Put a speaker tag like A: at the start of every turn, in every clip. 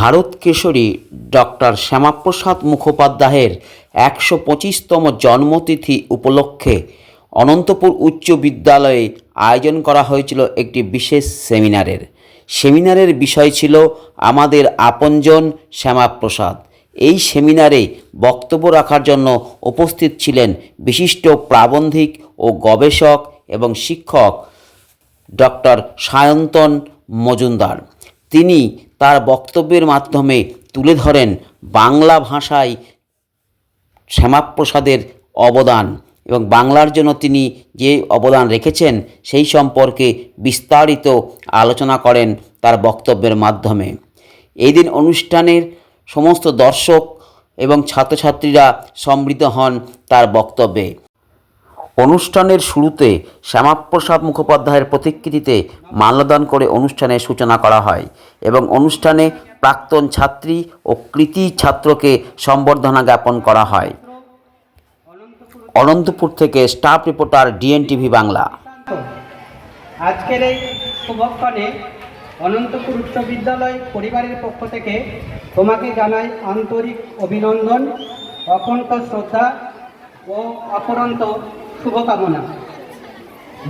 A: Bharat Keshari doctor Shyamaprasad মুখোপাধ্যায়ের ১২৫তম জন্মতিথি উপলক্ষে অনন্তপুর উচ্চ বিদ্যালয়ে আয়োজন করা হয়েছিল একটি বিশেষ সেমিনারের বিষয় ছিল আমাদের আপনজন শ্যামাপ্রসাদ। এই সেমিনারে বক্তব্য রাখার জন্য উপস্থিত ছিলেন বিশিষ্ট প্রাবন্ধিক ও গবেষক এবং শিক্ষক ডক্টর সায়ন্তন মজুমদার। তিনি তার বক্তব্যের মাধ্যমে তুলে ধরেন বাংলা ভাষায় শ্যামাপ্রসাদের অবদান এবং বাংলার জন্য তিনি যে অবদান রেখেছেন সেই সম্পর্কে বিস্তারিত আলোচনা করেন তার বক্তব্যের মাধ্যমে। এই দিন অনুষ্ঠানের সমস্ত দর্শক এবং ছাত্রছাত্রীরা সমৃদ্ধ হন তার বক্তব্যে। অনুষ্ঠানের শুরুতে শ্যামাপ্রসাদ মুখোপাধ্যায়ের প্রতিকৃতিতে মাল্যদান করে অনুষ্ঠানের সূচনা করা হয় এবং অনুষ্ঠানে প্রাক্তন ছাত্রী ও কৃতি ছাত্রকে সম্বর্ধনা জ্ঞাপন করা হয়। অনন্তপুর থেকে স্টাফ রিপোর্টার ডিএনটিভি বাংলা।
B: আজকের এই শুভক্ষণে অনন্তপুর উচ্চ বিদ্যালয় পরিবারের পক্ষ থেকে তোমাকে জানাই আন্তরিক অভিনন্দন, অকুণ্ঠ শ্রদ্ধা ও অপরন্ত শুভকামনা।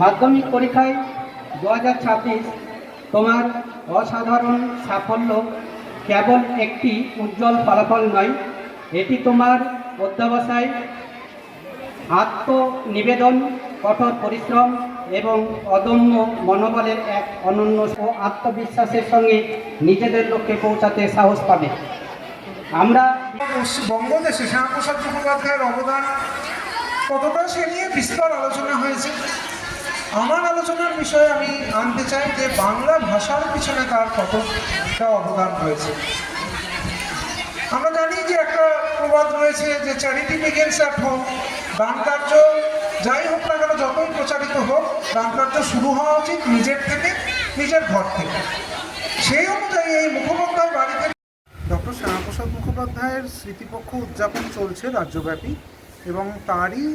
B: মাধ্যমিক পরীক্ষায় 2026 তোমার অসাধারণ সাফল্য কেবল একটি উজ্জ্বল ফলাফল নয়, এটি তোমার অধ্যবসায়, আত্মনিবেদন, কঠোর পরিশ্রম এবং অদম্য মনোবলের এক অনন্য ও আত্মবিশ্বাসের সঙ্গে নিজেদের লক্ষ্যে পৌঁছাতে সাহস পাবে। আমরা
C: বঙ্গদেশে শ্যামাপ্রসাদ মুখোপাধ্যায়ের অবদান কতটা সে নিয়ে বিস্তর আলোচনা হয়েছে। আমার আলোচনার বিষয়ে আমি আনতে চাই যে বাংলা ভাষার পিছনে তার কতটা অবদান রয়েছে। আমরা জানি যে একটা প্রবাদ রয়েছে যে চ্যারিটি বিগিনস অ্যাট হোম। দান কার্য যাই হোক না কেন, যতই প্রচারিত হোক, দান কার্য শুরু হওয়া উচিত নিজের থেকে, নিজের ঘর থেকে। সেই অনুযায়ী এই মুখোপাধ্যায় বাড়ি থেকে ডক্টর শ্যামাপ্রসাদ মুখোপাধ্যায়ের স্মৃতিপক্ষ উদযাপন চলছে রাজ্যব্যাপী এবং তারই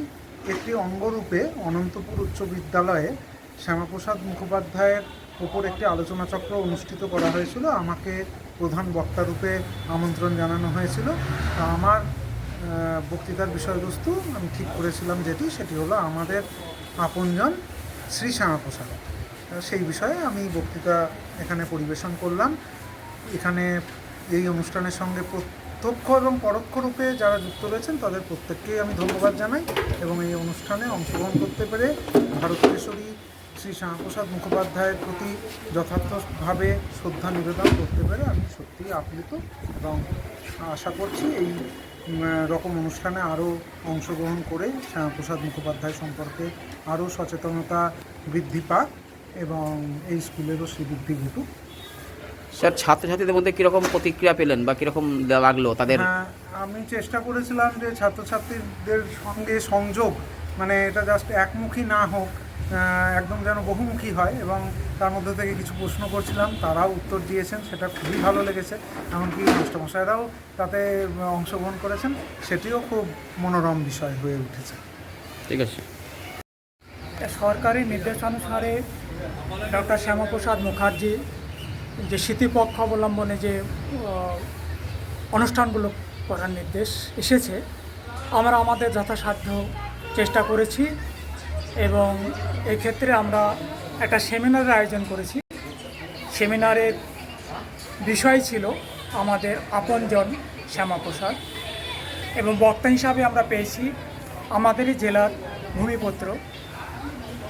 C: একটি অঙ্গরূপে অনন্তপুর উচ্চ বিদ্যালয়ে শ্যামাপ্রসাদ মুখোপাধ্যায়ের ওপর একটি আলোচনা চক্র অনুষ্ঠিত করা হয়েছিল। আমাকে প্রধান বক্তা রূপে আমন্ত্রণ জানানো হয়েছিল। আমার বক্তৃতার বিষয়বস্তু আমি ঠিক করেছিলাম সেটি হলো আমাদের আপনজন শ্রী শ্যামাপ্রসাদ। সেই বিষয়ে আমি বক্তৃতা এখানে পরিবেশন করলাম। এখানে এই অনুষ্ঠানের সঙ্গে প্রত্যক্ষ এবং পরোক্ষ রূপে যারা যুক্ত রয়েছেন তাদের প্রত্যেককেই আমি ধন্যবাদ জানাই এবং এই অনুষ্ঠানে অংশগ্রহণ করতে পেরে ভারত কেশরী শ্রী শ্যামাপ্রসাদ মুখোপাধ্যায়ের প্রতি যথার্থভাবে শ্রদ্ধা নিবেদন করতে পেরে আমি সত্যিই আপ্লুত এবং আশা করছি এই রকম অনুষ্ঠানে আরও অংশগ্রহণ করে শ্যামাপ্রসাদ মুখোপাধ্যায় সম্পর্কে আরও সচেতনতা বৃদ্ধি পাক এবং এই স্কুলেরও শ্রীবৃদ্ধি ঘটুক।
A: স্যার, ছাত্রছাত্রীদের মধ্যে কীরকম প্রতিক্রিয়া পেলেন বা কীরকম লাগলো তাদের?
C: আমি চেষ্টা করেছিলাম যে ছাত্রছাত্রীদের সঙ্গে সংযোগ, মানে এটা জাস্ট একমুখী না হোক, একদম যেন বহুমুখী হয় এবং তার মধ্যে থেকে কিছু প্রশ্ন করছিলাম, তারাও উত্তর দিয়েছেন, সেটা খুবই ভালো লেগেছে। এমনকি মাস্টারমশাইরাও তাতে অংশগ্রহণ করেছেন, সেটিও খুব মনোরম বিষয় হয়ে উঠেছে।
A: ঠিক আছে।
D: সরকারি নির্দেশানুসারে ডক্টর শ্যামাপ্রসাদ মুখার্জি যে স্মৃতিপক্ষ অবলম্বনে যে অনুষ্ঠানগুলো করার নির্দেশ এসেছে, আমরা আমাদের যথাসাধ্য চেষ্টা করেছি এবং এক্ষেত্রে আমরা একটা সেমিনারের আয়োজন করেছি। সেমিনারের বিষয় ছিল আমাদের আপনজন শ্যামাপ্রসাদ এবং বক্তা হিসাবে আমরা পেয়েছি আমাদেরই জেলার ভূমিপুত্র,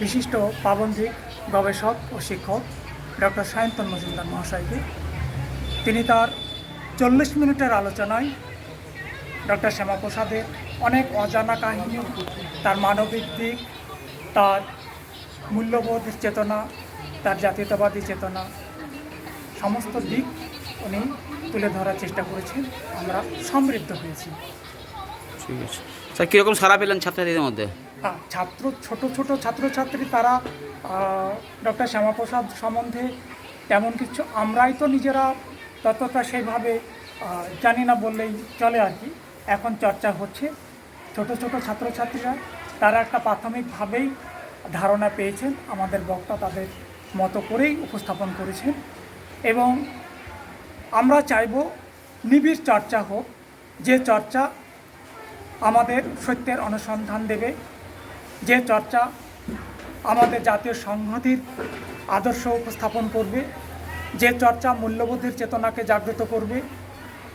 D: বিশিষ্ট প্রাবন্ধিক, গবেষক ও শিক্ষক ডক্টর সায়ন্তন মজুমদার মহাশয়কে। তিনি তার 40 মিনিটের আলোচনায় ডক্টর শ্যামাপ্রসাদের অনেক অজানা কাহিনী, তার মানবিক দিক, তার মূল্যবোধ চেতনা, তার জাতীয়তাবাদী চেতনা, সমস্ত দিক উনি তুলে ধরার চেষ্টা করেছেন। আমরা সমৃদ্ধ হয়েছি।
A: ঠিক আছে স্যার, কীরকম সাড়া পেলেন ছাত্রছাত্রীদের মধ্যে?
D: ছোট ছাত্রছাত্রী তারা ডক্টর শ্যামাপ্রসাদ সম্বন্ধে তেমন কিছু আমরাই তো নিজেরা ততটা সেইভাবে জানি না বললেই চলে আর কি। এখন চর্চা হচ্ছে, ছোট ছাত্রছাত্রীরা তারা একটা প্রাথমিকভাবেই ধারণা পেয়েছেন, আমাদের বক্তা তাদের মতো করেই উপস্থাপন করেছেন এবং আমরা চাইব নিবিড় চর্চা হোক, যে চর্চা আমাদের সত্যের অনুসন্ধান দেবে, যে চর্চা আমাদের জাতীয় সংহতির আদর্শ উপস্থাপন করবে, যে চর্চা মূল্যবোধের চেতনাকে জাগ্রত করবে,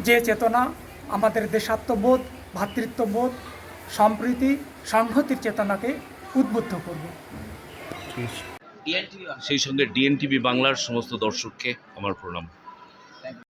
D: যে চেতনা আমাদের দেশাত্মবোধ, ভ্রাতৃত্ববোধ, সম্প্রীতি, সংহতির চেতনাকে উদ্বুদ্ধ করবে।
E: সেই সঙ্গে ডিএনটিভি বাংলার সমস্ত দর্শককে আমার প্রণাম।